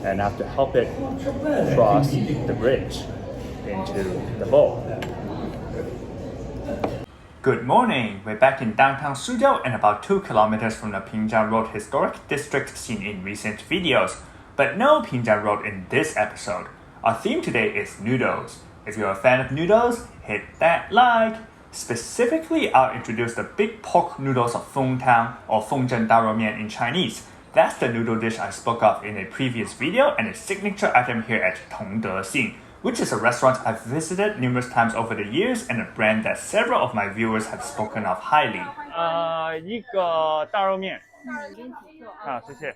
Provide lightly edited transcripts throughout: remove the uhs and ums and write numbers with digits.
and I have to help it cross the bridge into the bowl. Good morning! We're back in downtown Suzhou and about 2 kilometers from the Fengzhen Road historic district seen in recent videos. But no Fengzhen Road in this episode. Our theme today is noodles. If you're a fan of noodles, hit that like! Specifically, I'll introduce the big pork noodles of Feng Town or Fengzhen daroumian in Chinese. That's the noodle dish I spoke of in a previous video and a signature item here at Tong De Xing, which is a restaurant I've visited numerous times over the years and a brand that several of my viewers have spoken of highly. 一个大肉面。好，谢谢。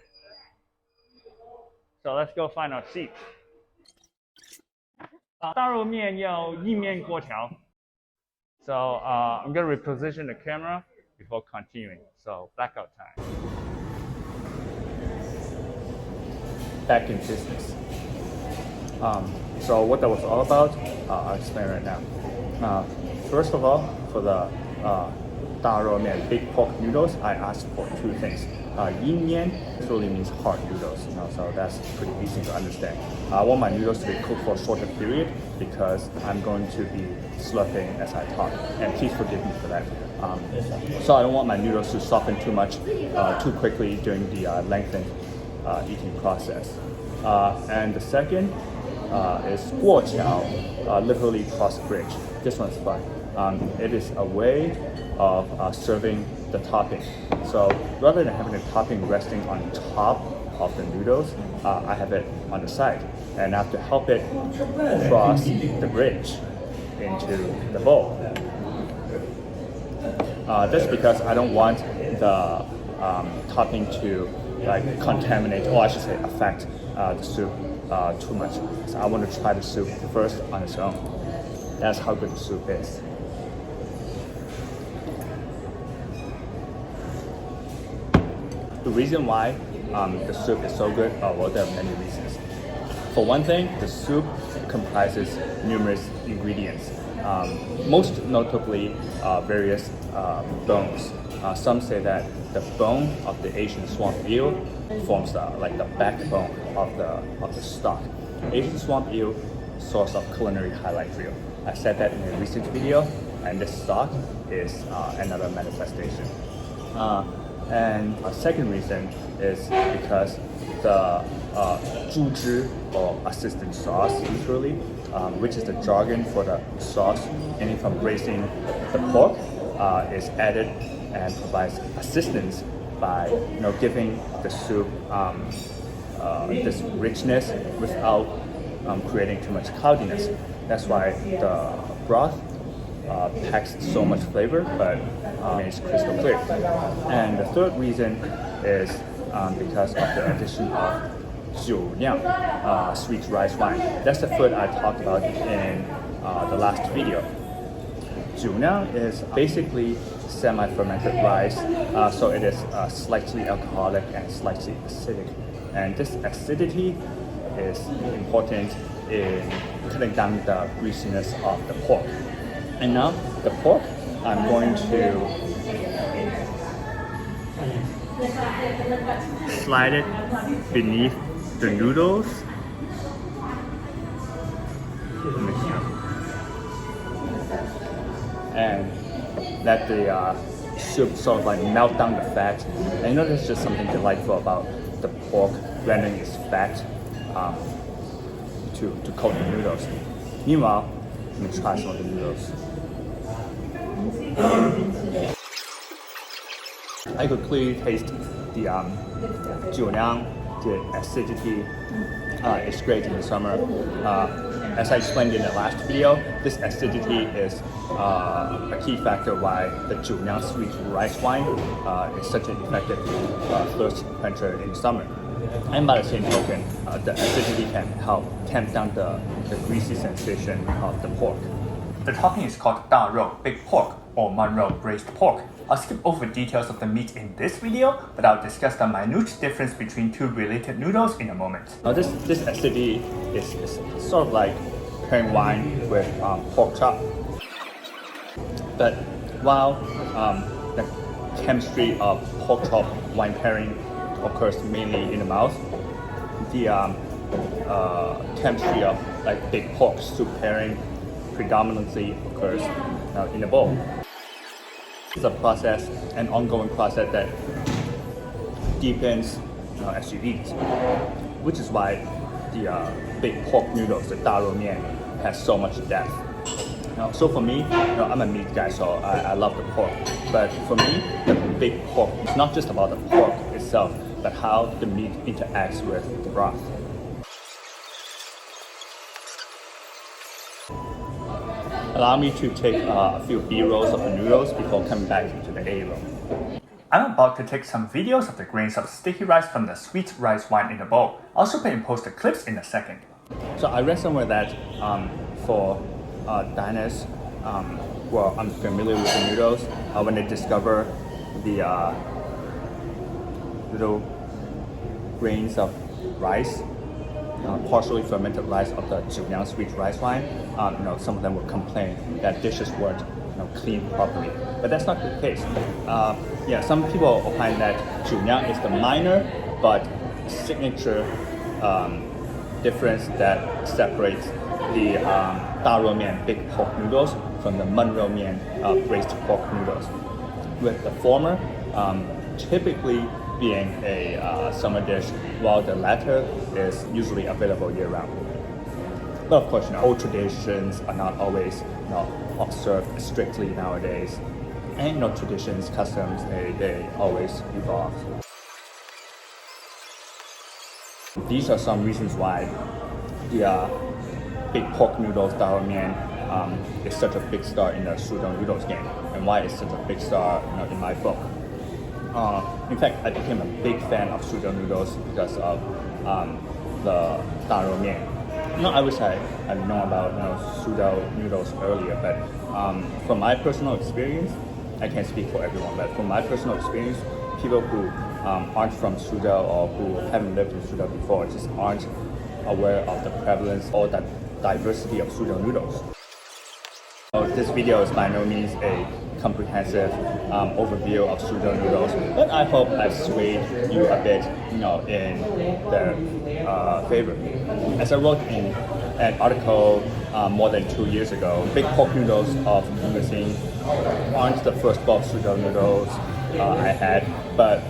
So let's go find our seat. 大肉面要一面锅条。So I'm gonna reposition the camera before continuing. So blackout time. Back in business. So what that was all about, I'll explain right now. First of all, for the daroumian big pork noodles, I asked for two things. Jiuniang literally means hard noodles, so that's pretty easy to understand. I want my noodles to be cooked for a shorter period because I'm going to be slurping as I talk, and please forgive me for that. So I don't want my noodles to soften too much, too quickly during the lengthened eating process. And the second is 过桥, literally cross bridge. This one's fun. It is a way of serving the topping. So rather than having the topping resting on top of the noodles, I have it on the side, and I have to help it cross the bridge into the bowl. That's because I don't want the topping to contaminate, or I should say affect the soup too much. So I want to try the soup first on its own. That's how good the soup is. The reason why the soup is so good, well, there are many reasons. For one thing, the soup comprises numerous ingredients, most notably various bones. Some say that the bone of the Asian swamp eel forms the backbone of the stock. Asian swamp eel, source of culinary highlight reel. I said that in a recent video, and this stock is another manifestation. And a second reason is because the 猪汁 or assistant sauce, literally, which is the jargon for the sauce ending from braising the pork, is added and provides assistance by giving the soup this richness without creating too much cloudiness. That's why the broth packs so much flavor, but it's crystal clear. And the third reason is because of the addition of jiuniang, sweet rice wine. That's the food I talked about in the last video. Jiuniang is basically semi-fermented rice, so it is slightly alcoholic and slightly acidic. And this acidity is important in cutting down the greasiness of the pork. And now the pork, I'm going to slide it beneath the noodles. And let the soup sort of melt down the fat. And there's just something delightful about the pork blending its fat to coat the noodles. Meanwhile, let me try some of the noodles. I could clearly taste the jiuniang, the acidity. It's great in the summer. As I explained in the last video, this acidity is a key factor why the jiuniang sweet rice wine is such an effective thirst quencher in summer. And by the same token, the acidity can help tamp down the greasy sensation of the pork. The topping is called da rou, big pork, or Monroe braised pork. I'll skip over details of the meat in this video, but I'll discuss the minute difference between two related noodles in a moment. Now this acidity is sort of like pairing wine with pork chop. But while the chemistry of pork chop wine pairing occurs mainly in the mouth, the chemistry of like big pork soup pairing predominantly occurs in a bowl. It's a process, an ongoing process that deepens as you eat, which is why the big pork noodles, the daroumian, has so much depth. So for me, I'm a meat guy, so I love the pork. But for me, the big pork is not just about the pork itself, but how the meat interacts with the broth. Allow me to take a few B-rolls of the noodles before coming back to the A-roll. I'm about to take some videos of the grains of sticky rice from the sweet rice wine in the bowl. I'll superimpose the clips in a second. So I read somewhere that for diners who are unfamiliar with the noodles, when they discover the little grains of rice, partially fermented rice of the jiuniang sweet rice wine, some of them will complain that dishes weren't cleaned properly. But that's not the case. Some people opine that jiuniang is the minor but signature difference that separates the daroumian big pork noodles from the menroumian braised pork noodles. With the former typically being a summer dish, while the latter is usually available year-round. But of course, old traditions are not always observed strictly nowadays, and traditions, customs, they always evolve. These are some reasons why the big pork noodles daroumian is such a big star in the Suzhou noodles game, and why it's such a big star in my book. In fact, I became a big fan of Suzhou noodles because of the daroumian. I wish I had known about Suzhou noodles earlier, but from my personal experience, I can't speak for everyone, but from my personal experience, people who aren't from Suzhou or who haven't lived in Suzhou before just aren't aware of the prevalence or the diversity of Suzhou noodles. So this video is by no means a comprehensive overview of Suzhou noodles, but I hope I've swayed you a bit, in their favor. As I wrote in an article more than 2 years ago, big pork noodles of Tong De Xing aren't the first bowl of Suzhou noodles I had, but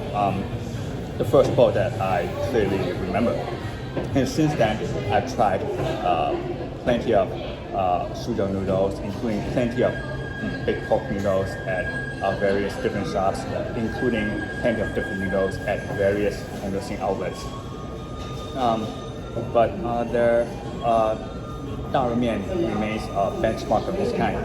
the first bowl that I clearly remember. And since then, I've tried plenty of Suzhou noodles, including plenty of big pork noodles at various different shops, including plenty of different noodles at various Tong De Xing outlets. But their daroumian remains a benchmark of this kind.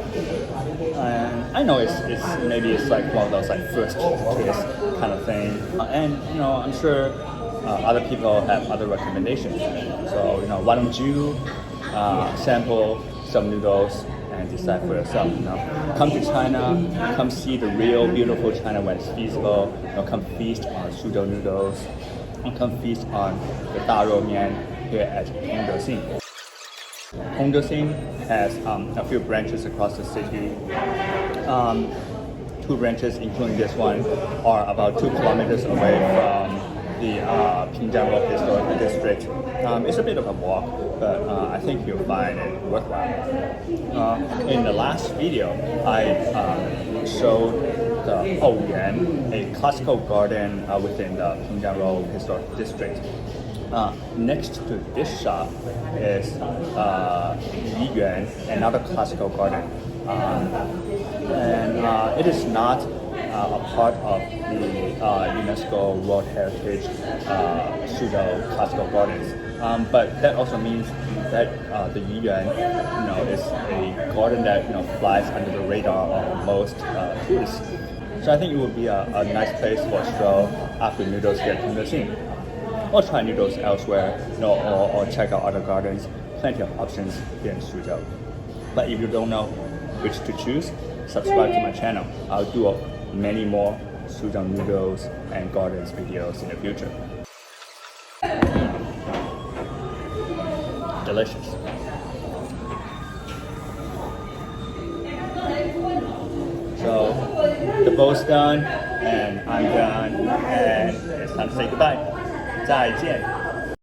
And I know it's like one of those like first kiss kind of thing, and I'm sure other people have other recommendations. So why don't you sample some noodles and decide for yourself. Come to China, come see the real beautiful China when it's feasible. Come feast on Suzhou noodles, and come feast on the daroumian here at Tong De Xing. Tong De Xing has a few branches across the city. 2 branches, including this one, are about 2 kilometers away from the Fengzhen Road Historic District. It's a bit of a walk, but I think you'll find it worthwhile. In the last video, I showed the Houyuan, a classical garden within the Fengzhen Road Historic District. Next to this shop is Yiyuan, another classical garden. And it is not a part of the UNESCO World Heritage Suzhou Classical Gardens. But that also means that the Yiyuan, is a garden that flies under the radar of most tourists. So I think it would be a nice place for a stroll after noodles here at Tong De Xing. Or try noodles elsewhere, or check out other gardens. Plenty of options here in Suzhou. But if you don't know which to choose, subscribe to my channel. I'll do many more Suzhou noodles and gardens videos in the future. Delicious. So the bowl's done, and I'm done, and it's time to say goodbye. 再见。